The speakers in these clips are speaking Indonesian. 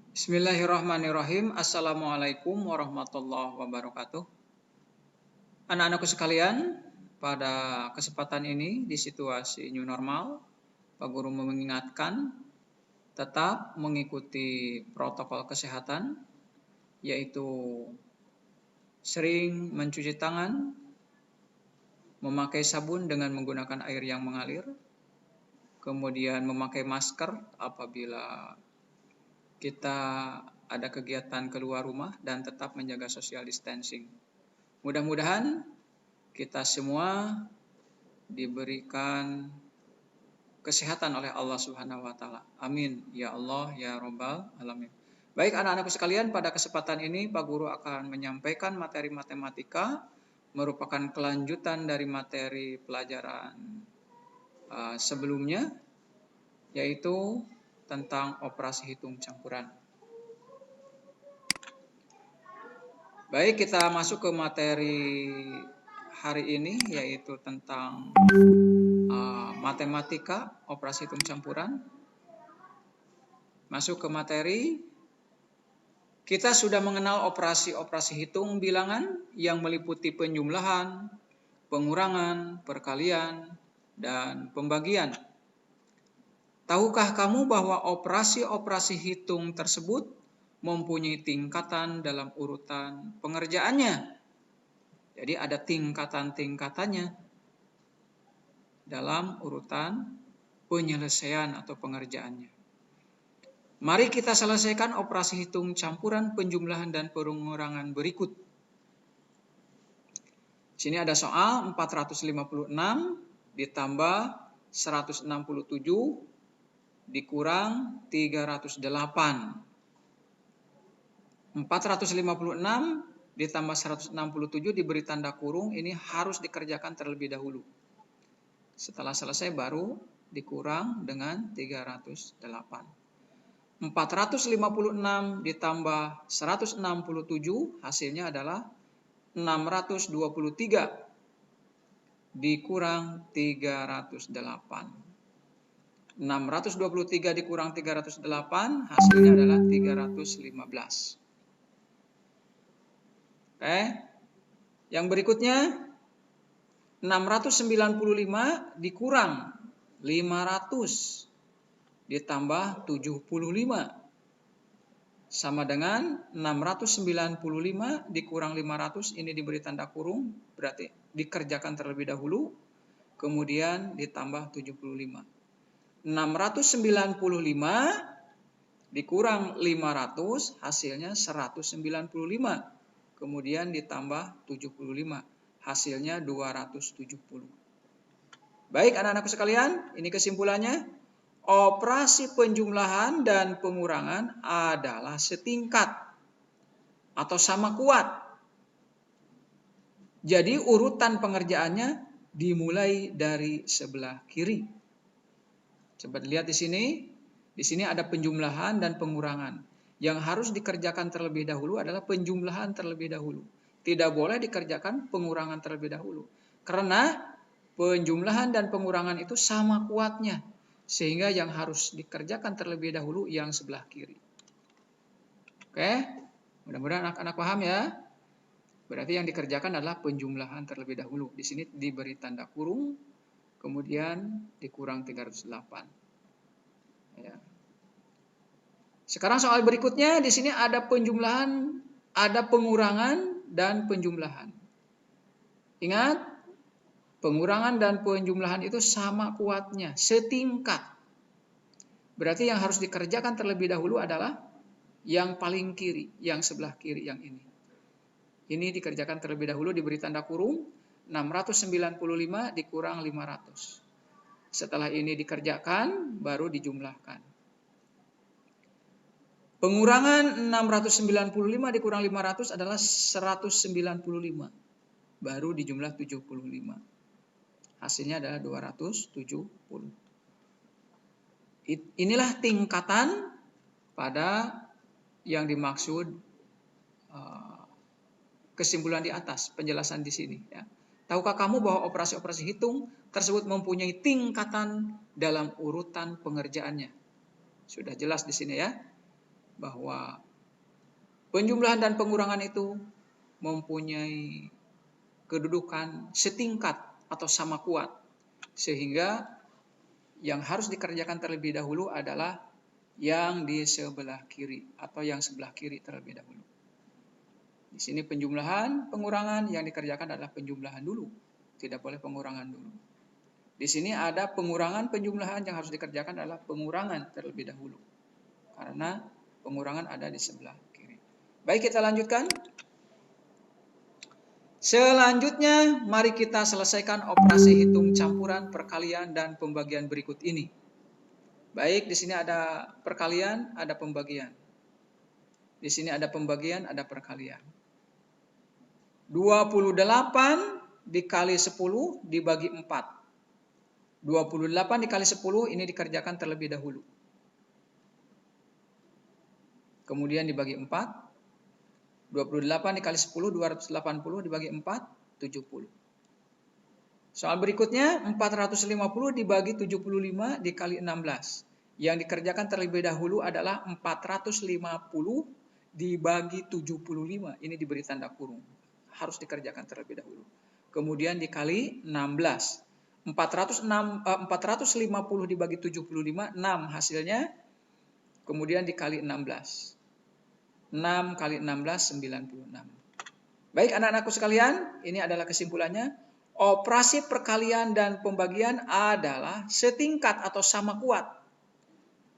Bismillahirrahmanirrahim. Assalamualaikum warahmatullahi wabarakatuh. Anak-anakku sekalian, pada kesempatan ini di situasi new normal, Pak Guru mengingatkan tetap mengikuti protokol kesehatan, yaitu sering mencuci tangan, memakai sabun dengan menggunakan air yang mengalir, kemudian memakai masker apabila kita ada kegiatan keluar rumah dan tetap menjaga social distancing. Mudah-mudahan kita semua diberikan kesehatan oleh Allah Subhanahu wa taala. Amin ya Allah ya Rabbal alamin. Baik anak-anakku sekalian, pada kesempatan ini Pak Guru akan menyampaikan materi matematika merupakan kelanjutan dari materi pelajaran sebelumnya, yaitu tentang operasi hitung campuran. Baik, kita masuk ke materi hari ini, yaitu tentang matematika operasi hitung campuran. Masuk ke materi, kita sudah mengenal operasi-operasi hitung bilangan yang meliputi penjumlahan, pengurangan, perkalian, dan pembagian. Tahukah kamu bahwa operasi-operasi hitung tersebut mempunyai tingkatan dalam urutan pengerjaannya? Jadi ada tingkatan-tingkatannya dalam urutan penyelesaian atau pengerjaannya. Mari kita selesaikan operasi hitung campuran, penjumlahan, dan pengurangan berikut. Sini ada soal 456 ditambah 167 dikurang 308. 456 ditambah 167 diberi tanda kurung, ini harus dikerjakan terlebih dahulu. Setelah selesai baru dikurang dengan 308. 456 ditambah 167 hasilnya adalah 623 dikurang 308. 623 dikurang 308 hasilnya adalah 315. Oke. Yang berikutnya 695 dikurang 500 ditambah 75 sama dengan 695 dikurang 500, ini diberi tanda kurung, berarti dikerjakan terlebih dahulu, kemudian ditambah 75. 695 dikurang 500 hasilnya 195, kemudian ditambah 75 hasilnya 270. Baik anak-anakku sekalian, ini kesimpulannya. Operasi penjumlahan dan pengurangan adalah setingkat atau sama kuat. Jadi urutan pengerjaannya dimulai dari sebelah kiri. Coba lihat di sini. Di sini ada penjumlahan dan pengurangan. Yang harus dikerjakan terlebih dahulu adalah penjumlahan terlebih dahulu. Tidak boleh dikerjakan pengurangan terlebih dahulu. Karena penjumlahan dan pengurangan itu sama kuatnya. Sehingga yang harus dikerjakan terlebih dahulu yang sebelah kiri. Oke, mudah-mudahan anak-anak paham ya. Berarti yang dikerjakan adalah penjumlahan terlebih dahulu. Di sini diberi tanda kurung, kemudian dikurang 308. Ya. Sekarang soal berikutnya, di sini ada penjumlahan, ada pengurangan dan penjumlahan. Ingat, pengurangan dan penjumlahan itu sama kuatnya, setingkat. Berarti yang harus dikerjakan terlebih dahulu adalah yang paling kiri, yang sebelah kiri yang ini. Ini dikerjakan terlebih dahulu, diberi tanda kurung, 695 dikurang 500. Setelah ini dikerjakan, baru dijumlahkan. Pengurangan 695 dikurang 500 adalah 195. Baru dijumlah 75. Hasilnya adalah 270. Inilah tingkatan pada yang dimaksud kesimpulan di atas, penjelasan di sini. Ya. Tahukah kamu bahwa operasi-operasi hitung tersebut mempunyai tingkatan dalam urutan pengerjaannya? Sudah jelas di sini ya. bahwa penjumlahan dan pengurangan itu mempunyai kedudukan setingkat atau sama kuat, sehingga yang harus dikerjakan terlebih dahulu adalah yang di sebelah kiri atau yang sebelah kiri terlebih dahulu. Di sini penjumlahan, pengurangan, yang dikerjakan adalah penjumlahan dulu, tidak boleh pengurangan dulu. Di sini ada pengurangan, penjumlahan, yang harus dikerjakan adalah pengurangan terlebih dahulu, karena pengurangan ada di sebelah kiri. Baik, kita lanjutkan. Selanjutnya, mari kita selesaikan operasi hitung campuran, perkalian, dan pembagian berikut ini. Baik, di sini ada perkalian, ada pembagian. Di sini ada pembagian, ada perkalian. 28 dikali 10 dibagi 4. 28 dikali 10 ini dikerjakan terlebih dahulu. Kemudian dibagi 4. 28 dikali 10, 280 dibagi 4, 70. Soal berikutnya, 450 dibagi 75 dikali 16. Yang dikerjakan terlebih dahulu adalah 450 dibagi 75. Ini diberi tanda kurung. Harus dikerjakan terlebih dahulu. Kemudian dikali 16. 450 dibagi 75, 6 hasilnya. Kemudian dikali 16. 6 kali 16, 96. Baik anak-anakku sekalian, ini adalah kesimpulannya. Operasi perkalian dan pembagian adalah setingkat atau sama kuat.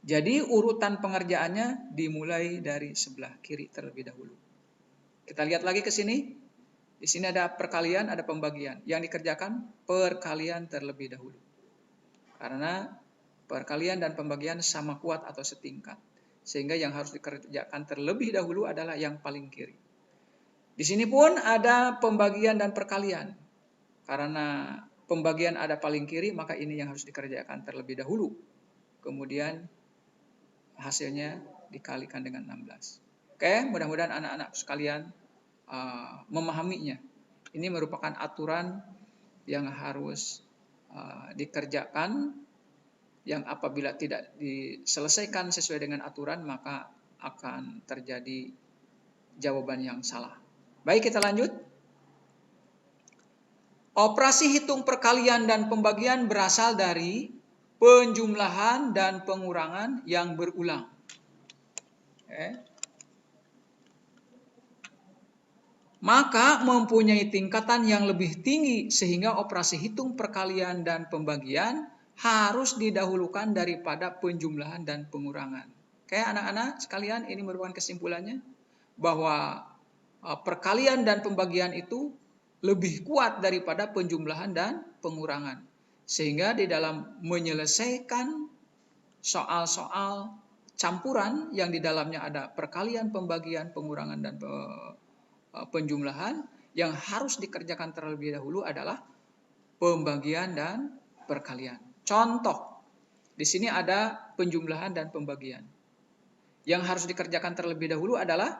Jadi urutan pengerjaannya dimulai dari sebelah kiri terlebih dahulu. Kita lihat lagi ke sini. Di sini ada perkalian, ada pembagian. Yang dikerjakan perkalian terlebih dahulu. Karena perkalian dan pembagian sama kuat atau setingkat. Sehingga yang harus dikerjakan terlebih dahulu adalah yang paling kiri. Di sini pun ada pembagian dan perkalian. Karena pembagian ada paling kiri, maka ini yang harus dikerjakan terlebih dahulu. Kemudian hasilnya dikalikan dengan 16. Oke, mudah-mudahan anak-anak sekalian memahaminya. Ini merupakan aturan yang harus dikerjakan, yang apabila tidak diselesaikan sesuai dengan aturan, maka akan terjadi jawaban yang salah. Baik, kita lanjut. Operasi hitung perkalian dan pembagian berasal dari penjumlahan dan pengurangan yang berulang. Maka mempunyai tingkatan yang lebih tinggi, sehingga operasi hitung perkalian dan pembagian harus didahulukan daripada penjumlahan dan pengurangan. Oke anak-anak sekalian, ini merupakan kesimpulannya bahwa perkalian dan pembagian itu lebih kuat daripada penjumlahan dan pengurangan. Sehingga di dalam menyelesaikan soal-soal campuran yang di dalamnya ada perkalian, pembagian, pengurangan, dan penjumlahan, yang harus dikerjakan terlebih dahulu adalah pembagian dan perkalian. Contoh, di sini ada penjumlahan dan pembagian. Yang harus dikerjakan terlebih dahulu adalah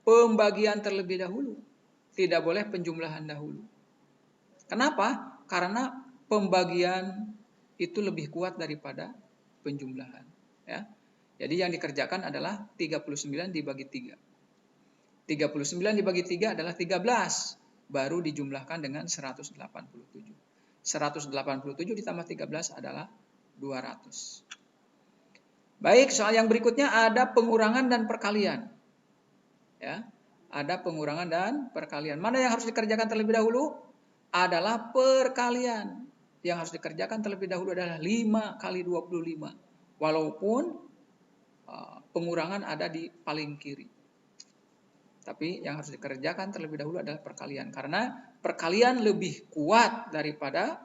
pembagian terlebih dahulu. Tidak boleh penjumlahan dahulu. Kenapa? Karena pembagian itu lebih kuat daripada penjumlahan. Ya. Jadi yang dikerjakan adalah 39 dibagi 3. 39 dibagi 3 adalah 13. Baru dijumlahkan dengan 187. 187 ditambah 13 adalah 200. Baik, soal yang berikutnya ada pengurangan dan perkalian. Ya, ada pengurangan dan perkalian. Mana yang harus dikerjakan terlebih dahulu? Adalah perkalian. Yang harus dikerjakan terlebih dahulu adalah 5 kali 25. Walaupun pengurangan ada di paling kiri. Tapi yang harus dikerjakan terlebih dahulu adalah perkalian. Karena perkalian lebih kuat daripada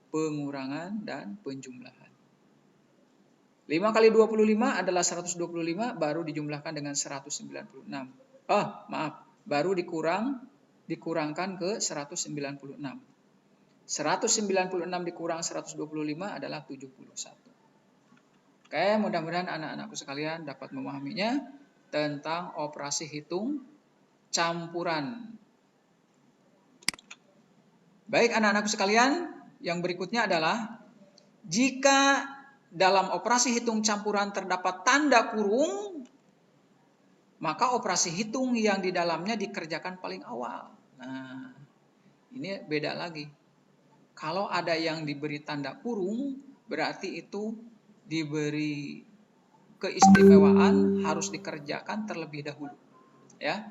pengurangan dan penjumlahan. 5 kali 25 adalah 125, baru dijumlahkan dengan 196. Baru dikurangkan ke 196. 196 dikurang 125 adalah 71. Oke, mudah-mudahan anak-anakku sekalian dapat memahaminya tentang operasi hitung campuran. Baik anak-anakku sekalian, yang berikutnya adalah jika dalam operasi hitung campuran terdapat tanda kurung, maka operasi hitung yang di dalamnya dikerjakan paling awal. Nah, ini beda lagi. Kalau ada yang diberi tanda kurung, berarti itu diberi keistimewaan harus dikerjakan terlebih dahulu. Ya,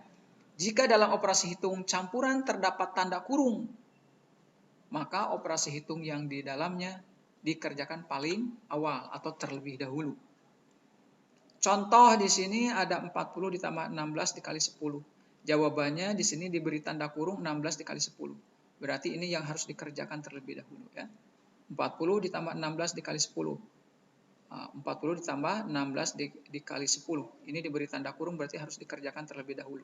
jika dalam operasi hitung campuran terdapat tanda kurung, maka operasi hitung yang di dalamnya dikerjakan paling awal atau terlebih dahulu. Contoh di sini ada 40 ditambah 16 dikali 10. Jawabannya di sini diberi tanda kurung 16 dikali 10. Berarti ini yang harus dikerjakan terlebih dahulu ya. 40 ditambah 16 dikali 10. 40 ditambah 16 dikali 10. Ini diberi tanda kurung berarti harus dikerjakan terlebih dahulu.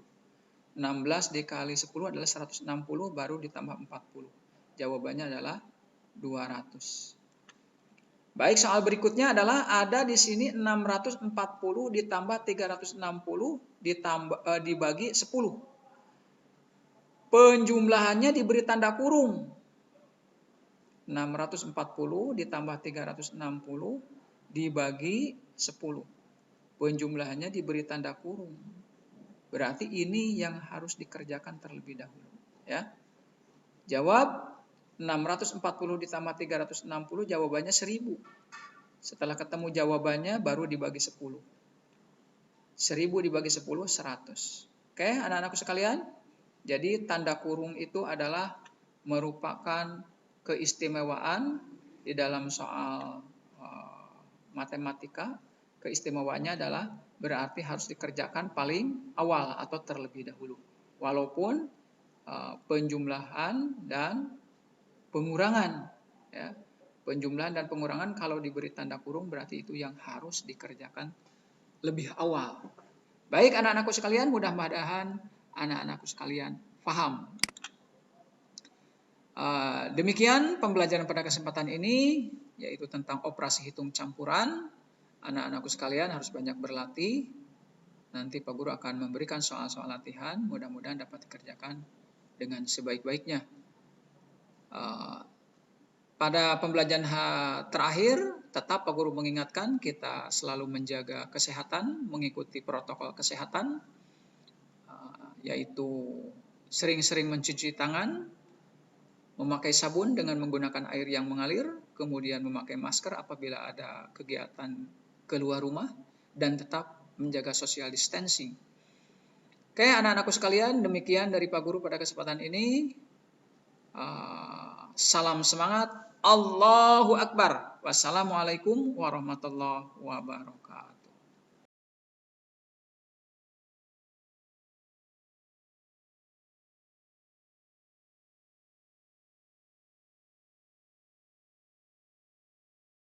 16 dikali 10 adalah 160 baru ditambah 40. Jawabannya adalah 200. Baik, soal berikutnya adalah ada di sini 640 ditambah 360 dibagi 10. Penjumlahannya diberi tanda kurung. 640 ditambah 360 dibagi 10. Penjumlahannya diberi tanda kurung. Berarti ini yang harus dikerjakan terlebih dahulu. Ya. Jawab 640 ditambah 360 jawabannya 1000. Setelah ketemu jawabannya baru dibagi 10. 1000 dibagi 10, 100. Oke, anak-anakku sekalian. Jadi tanda kurung itu adalah merupakan keistimewaan di dalam soal matematika. Keistimewaannya adalah berarti harus dikerjakan paling awal atau terlebih dahulu. Walaupun penjumlahan dan pengurangan, ya, penjumlahan dan pengurangan kalau diberi tanda kurung berarti itu yang harus dikerjakan lebih awal. Baik anak-anakku sekalian, mudah-mudahan anak-anakku sekalian paham. Demikian pembelajaran pada kesempatan ini, yaitu tentang operasi hitung campuran. Anak-anakku sekalian harus banyak berlatih. Nanti Pak Guru akan memberikan soal-soal latihan, mudah-mudahan dapat dikerjakan dengan sebaik-baiknya. Pada pembelajaran terakhir, tetap Pak Guru mengingatkan kita selalu menjaga kesehatan, mengikuti protokol kesehatan, yaitu sering-sering mencuci tangan, memakai sabun dengan menggunakan air yang mengalir, kemudian memakai masker apabila ada kegiatan keluar rumah, dan tetap menjaga social distancing. Oke, anak-anakku sekalian, demikian dari Pak Guru pada kesempatan ini. Salam semangat, Allahu Akbar. Wassalamualaikum warahmatullahi wabarakatuh.